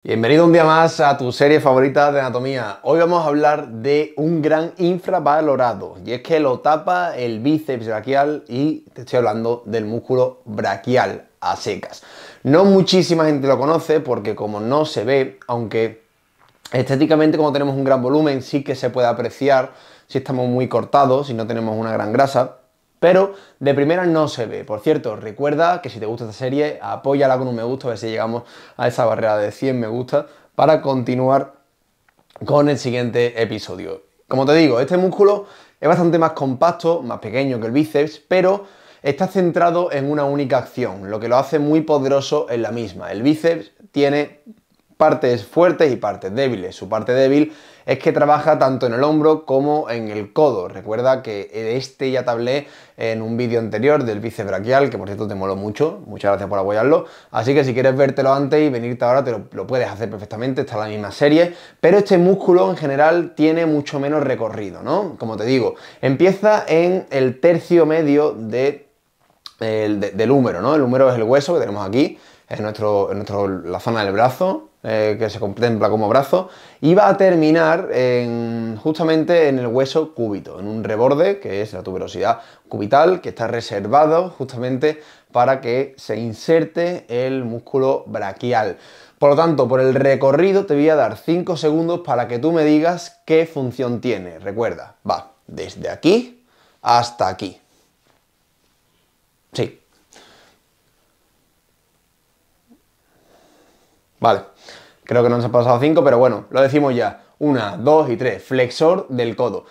Bienvenido un día más a tu serie favorita de anatomía. Hoy vamos a hablar de un gran infravalorado y es que lo tapa el bíceps braquial y te estoy hablando del músculo braquial a secas. No muchísima gente lo conoce porque como no se ve, aunque estéticamente como tenemos un gran volumen sí que se puede apreciar si estamos muy cortados, si no tenemos una gran grasa. Pero de primera no se ve. Por cierto, recuerda que si te gusta esta serie, apóyala con un me gusta, a ver si llegamos a esa barrera de 100 me gusta para continuar con el siguiente episodio. Como te digo, este músculo es bastante más compacto, más pequeño que el bíceps, pero está centrado en una única acción, lo que lo hace muy poderoso en la misma. El bíceps tiene partes fuertes y partes débiles. Su parte débil es que trabaja tanto en el hombro como en el codo. Recuerda que de este ya te hablé en un vídeo anterior del bíceps braquial, que por cierto te moló mucho. Muchas gracias por apoyarlo. Así que si quieres vértelo antes y venirte ahora, lo puedes hacer perfectamente. Está en la misma serie. Pero este músculo en general tiene mucho menos recorrido, ¿no? Como te digo, empieza en el tercio medio del húmero, ¿no? El húmero es el hueso que tenemos aquí, es la zona del brazo, que se contempla como brazo, y va a terminar justamente en el hueso cúbito, en un reborde, que es la tuberosidad cubital, que está reservado justamente para que se inserte el músculo braquial. Por lo tanto, por el recorrido te voy a dar 5 segundos para que tú me digas qué función tiene. Recuerda, va desde aquí hasta aquí. Sí. Vale. Creo que no nos ha pasado 5, pero bueno, lo decimos ya. 1, 2 y 3. Flexor del codo.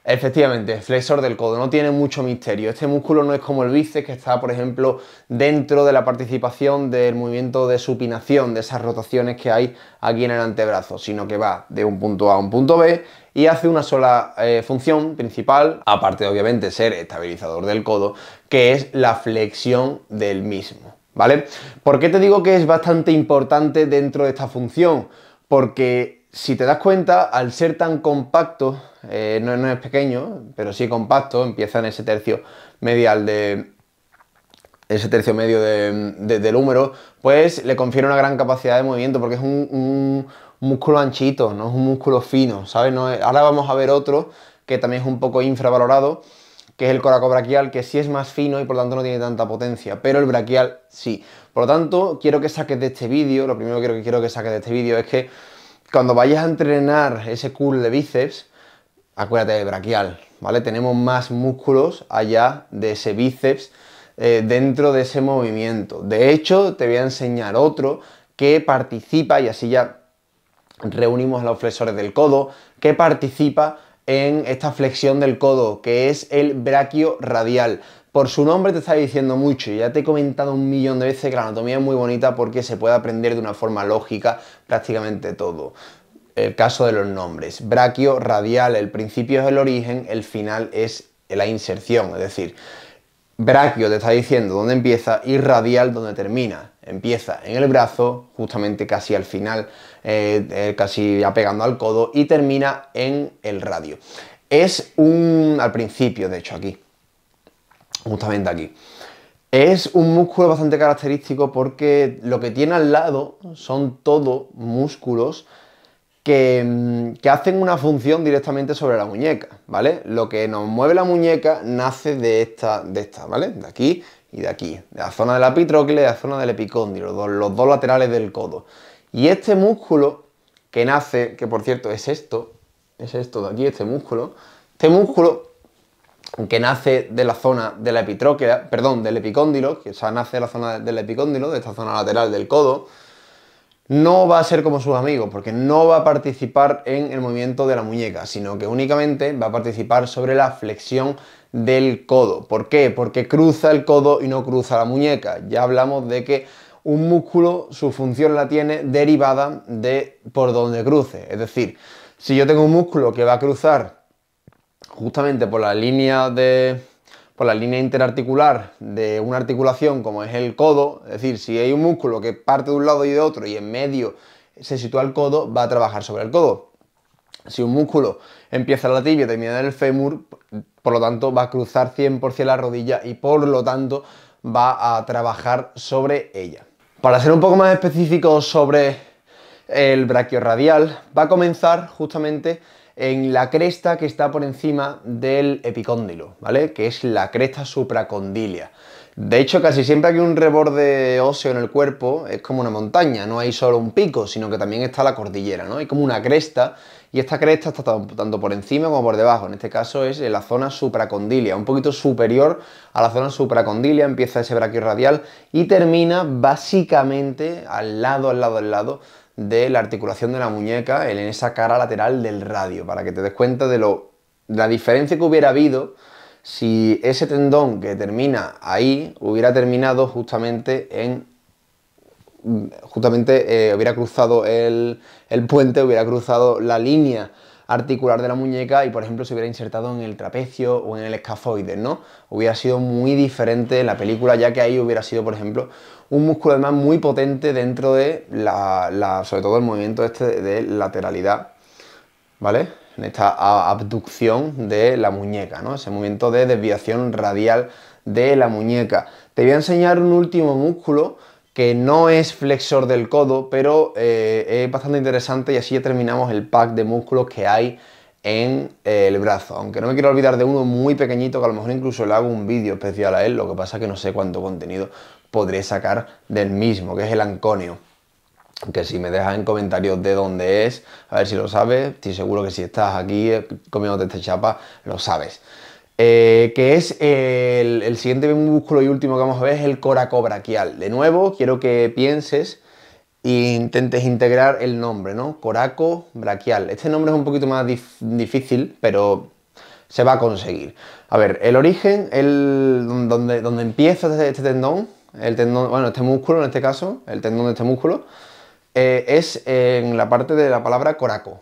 Efectivamente, flexor del codo. No tiene mucho misterio. Este músculo no es como el bíceps, que está, por ejemplo, dentro de la participación del movimiento de supinación, de esas rotaciones que hay aquí en el antebrazo, sino que va de un punto A a un punto B y hace una sola función principal, aparte de obviamente ser estabilizador del codo, que es la flexión del mismo. ¿Vale? ¿Por qué te digo que es bastante importante dentro de esta función? Porque si te das cuenta, al ser tan compacto, no es pequeño, pero sí compacto, empieza en ese tercio medial del húmero, pues le confiere una gran capacidad de movimiento porque es un músculo anchito, no es un músculo fino, ¿sabes? Ahora vamos a ver otro que también es un poco infravalorado, que es el coracobraquial, que sí es más fino y por lo tanto no tiene tanta potencia, pero el braquial sí. Por lo tanto, quiero que saques de este vídeo, lo primero que quiero que saques de este vídeo es que cuando vayas a entrenar ese curl de bíceps, acuérdate del braquial, ¿vale? Tenemos más músculos allá de ese bíceps dentro de ese movimiento. De hecho, te voy a enseñar otro que participa, y así ya reunimos a los flexores del codo, que participa en esta flexión del codo, que es el braquio radial. Por su nombre te está diciendo mucho, ya te he comentado un millón de veces que la anatomía es muy bonita porque se puede aprender de una forma lógica prácticamente todo. El caso de los nombres, braquio radial, el principio es el origen, el final es la inserción, es decir, braquio te está diciendo dónde empieza y radial dónde termina. Empieza en el brazo, justamente casi al final, casi ya pegando al codo, y termina en el radio. Al principio, de hecho, aquí, justamente aquí. Es un músculo bastante característico porque lo que tiene al lado son todo músculos que hacen una función directamente sobre la muñeca, ¿vale? Lo que nos mueve la muñeca nace de esta, ¿vale? De aquí y de aquí, de la zona de la epitróclea y de la zona del epicóndilo, los dos laterales del codo. Y este músculo que nace, que por cierto es esto de aquí, este músculo que nace de la zona de la epitróclea, perdón, del epicóndilo, que nace de la zona del epicóndilo, de esta zona lateral del codo, no va a ser como sus amigos, porque no va a participar en el movimiento de la muñeca, sino que únicamente va a participar sobre la flexión del codo. ¿Por qué? Porque cruza el codo y no cruza la muñeca. Ya hablamos de que un músculo, su función la tiene derivada de por donde cruce. Es decir, si yo tengo un músculo que va a cruzar justamente por la línea interarticular de una articulación como es el codo, es decir, si hay un músculo que parte de un lado y de otro y en medio se sitúa el codo, va a trabajar sobre el codo. Si un músculo empieza en la tibia y termina en el fémur, por lo tanto va a cruzar 100% la rodilla y por lo tanto va a trabajar sobre ella. Para ser un poco más específico sobre El braquiorradial va a comenzar justamente en la cresta que está por encima del epicóndilo, ¿vale? Que es la cresta supracondilia. De hecho, casi siempre que hay un reborde óseo en el cuerpo es como una montaña, no hay solo un pico, sino que también está la cordillera, ¿no? Hay como una cresta y esta cresta está tanto por encima como por debajo. En este caso es en la zona supracondilia, un poquito superior a la zona supracondilia empieza ese braquiorradial y termina básicamente al lado de la articulación de la muñeca en esa cara lateral del radio, para que te des cuenta de la diferencia que hubiera habido si ese tendón que termina ahí hubiera terminado hubiera cruzado el puente, hubiera cruzado la línea articular de la muñeca y, por ejemplo, se hubiera insertado en el trapecio o en el escafoides, ¿no? Hubiera sido muy diferente en la película, ya que ahí hubiera sido, por ejemplo, un músculo además muy potente dentro de sobre todo el movimiento este de lateralidad, ¿vale? En esta abducción de la muñeca, ¿no? Ese movimiento de desviación radial de la muñeca. Te voy a enseñar un último músculo que no es flexor del codo, pero es bastante interesante y así ya terminamos el pack de músculos que hay en el brazo. Aunque no me quiero olvidar de uno muy pequeñito que a lo mejor incluso le hago un vídeo especial a él, lo que pasa es que no sé cuánto contenido podré sacar del mismo, que es el anconio. Que si me dejas en comentarios de dónde es, a ver si lo sabes, estoy seguro que si estás aquí comiéndote esta chapa, lo sabes. Que es el siguiente músculo y último que vamos a ver es el coracobraquial. De nuevo, quiero que pienses e intentes integrar el nombre, ¿no? Coracobraquial. Este nombre es un poquito más difícil, pero se va a conseguir. A ver, el origen, donde empieza este tendón, bueno, este músculo en este caso, el tendón de este músculo, es en la parte de la palabra coraco.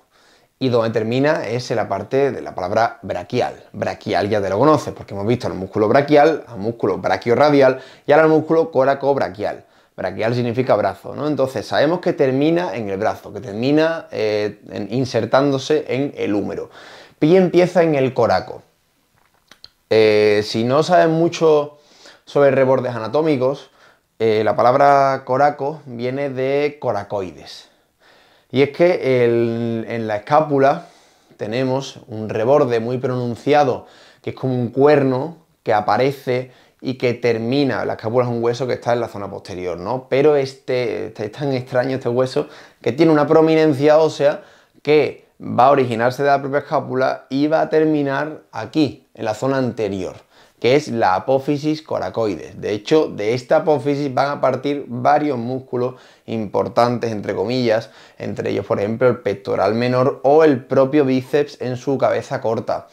Y donde termina es en la parte de la palabra braquial. Braquial ya te lo conoces, porque hemos visto el músculo braquial, el músculo braquiorradial y ahora el músculo coracobraquial. Braquial significa brazo, ¿no? Entonces sabemos que termina en el brazo, que termina insertándose en el húmero. Y empieza en el coraco. Si no sabes mucho sobre rebordes anatómicos, la palabra coraco viene de coracoides. Y es que en la escápula tenemos un reborde muy pronunciado, que es como un cuerno que aparece y que termina. La escápula es un hueso que está en la zona posterior, ¿no? Pero es tan extraño este hueso que tiene una prominencia ósea que va a originarse de la propia escápula y va a terminar aquí, en la zona anterior, que es la apófisis coracoides. De hecho, de esta apófisis van a partir varios músculos importantes, entre comillas, entre ellos, por ejemplo, el pectoral menor o el propio bíceps en su cabeza corta.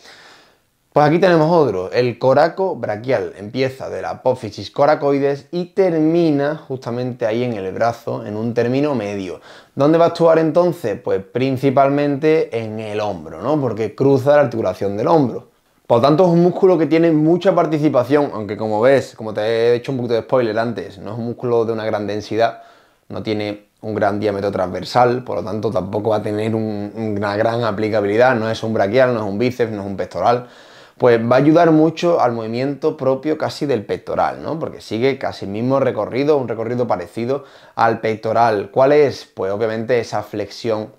Pues aquí tenemos otro, el coracobraquial. Empieza de la apófisis coracoides y termina justamente ahí en el brazo, en un término medio. ¿Dónde va a actuar entonces? Pues principalmente en el hombro, ¿no? Porque cruza la articulación del hombro. Por lo tanto, es un músculo que tiene mucha participación, aunque como ves, como te he hecho un poquito de spoiler antes, no es un músculo de una gran densidad, no tiene un gran diámetro transversal, por lo tanto tampoco va a tener una gran aplicabilidad, no es un braquial, no es un bíceps, no es un pectoral, pues va a ayudar mucho al movimiento propio casi del pectoral, ¿no? Porque sigue casi el mismo recorrido, un recorrido parecido al pectoral. ¿Cuál es? Pues obviamente esa flexión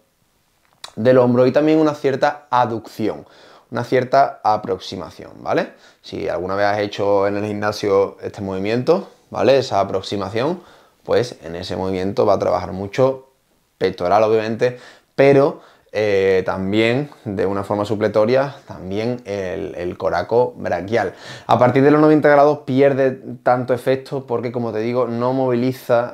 del hombro y también una cierta aducción, una cierta aproximación, ¿vale? Si alguna vez has hecho en el gimnasio este movimiento, ¿vale? Esa aproximación, pues en ese movimiento va a trabajar mucho pectoral, obviamente, pero también de una forma supletoria, también el coracobraquial. A partir de los 90 grados pierde tanto efecto porque, como te digo, no moviliza,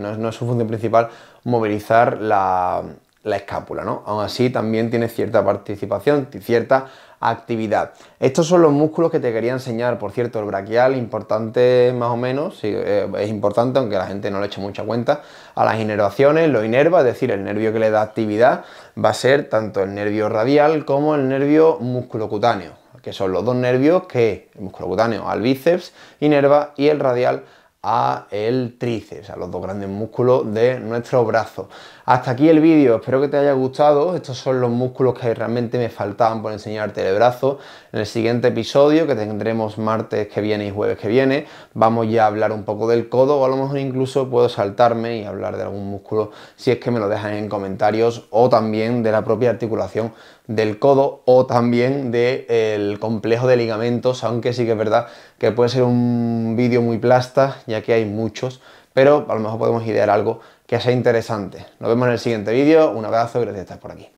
no es su función principal movilizar la escápula, ¿no? Aún así también tiene cierta participación, cierta actividad. Estos son los músculos que te quería enseñar. Por cierto, el braquial, importante más o menos, sí, es importante, aunque la gente no le eche mucha cuenta, a las inervaciones, lo inerva, es decir, el nervio que le da actividad va a ser tanto el nervio radial como el nervio musculocutáneo, que son los dos nervios que el musculocutáneo al bíceps inerva y el radial a el tríceps, a los dos grandes músculos de nuestro brazo. Hasta aquí el vídeo, espero que te haya gustado. Estos son los músculos que realmente me faltaban por enseñarte el brazo. En el siguiente episodio, que tendremos martes que viene y jueves que viene, vamos ya a hablar un poco del codo, o a lo mejor incluso puedo saltarme y hablar de algún músculo si es que me lo dejan en comentarios, o también de la propia articulación del codo, o también del complejo de ligamentos, aunque sí que es verdad que puede ser un vídeo muy plasta, ya que hay muchos, pero a lo mejor podemos idear algo que sea interesante. Nos vemos en el siguiente vídeo, un abrazo y gracias por estar por aquí.